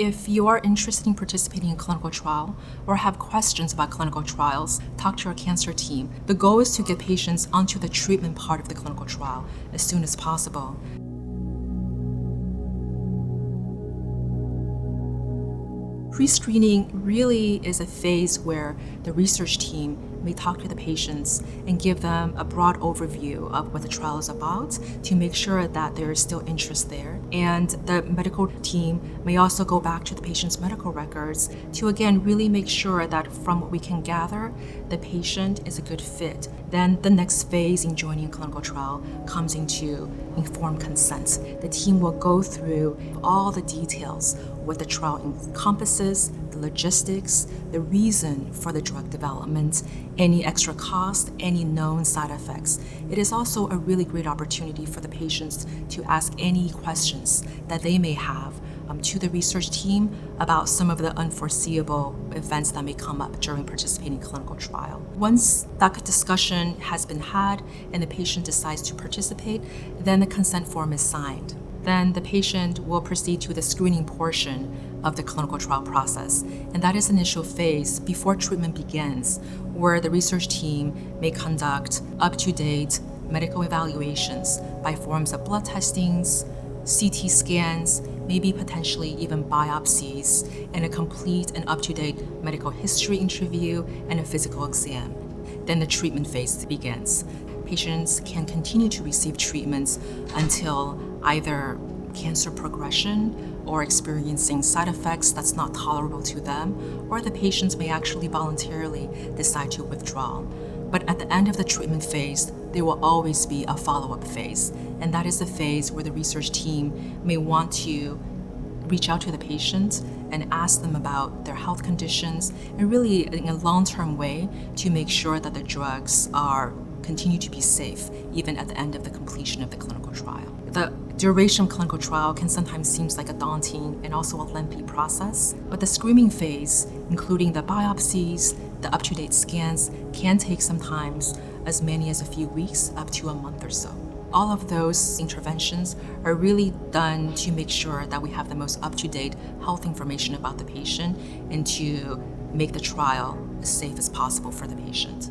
If you are interested in participating in clinical trial or have questions about clinical trials, talk to our cancer team. The goal is to get patients onto the treatment part of the clinical trial as soon as possible. Pre-screening really is a phase where the research team may talk to the patients and give them a broad overview of what the trial is about to make sure that there is still interest there. And the medical team may also go back to the patient's medical records to again really make sure that from what we can gather, the patient is a good fit. Then the next phase in joining a clinical trial comes into informed consent. The team will go through all the details, what the trial encompasses, the logistics, the reason for the drug development, any extra cost, any known side effects. It is also a really great opportunity for the patients to ask any questions that they may have to the research team about some of the unforeseeable events that may come up during participating in clinical trial. Once that discussion has been had and the patient decides to participate, then the consent form is signed. Then the patient will proceed to the screening portion of the clinical trial process. And that is the initial phase before treatment begins, where the research team may conduct up-to-date medical evaluations by forms of blood testings, CT scans, maybe potentially even biopsies, and a complete and up-to-date medical history interview and a physical exam. Then the treatment phase begins. Patients can continue to receive treatments until either cancer progression or experiencing side effects that's not tolerable to them, or the patients may actually voluntarily decide to withdraw. But at the end of the treatment phase, there will always be a follow-up phase, and that is the phase where the research team may want to reach out to the patient and ask them about their health conditions, and really in a long-term way to make sure that the drugs continue to be safe even at the end of the completion of the clinical trial. The duration of clinical trial can sometimes seem like a daunting and also a lengthy process, but the screening phase, including the biopsies, the up-to-date scans, can take sometimes as many as a few weeks up to a month or so. All of those interventions are really done to make sure that we have the most up-to-date health information about the patient and to make the trial as safe as possible for the patient.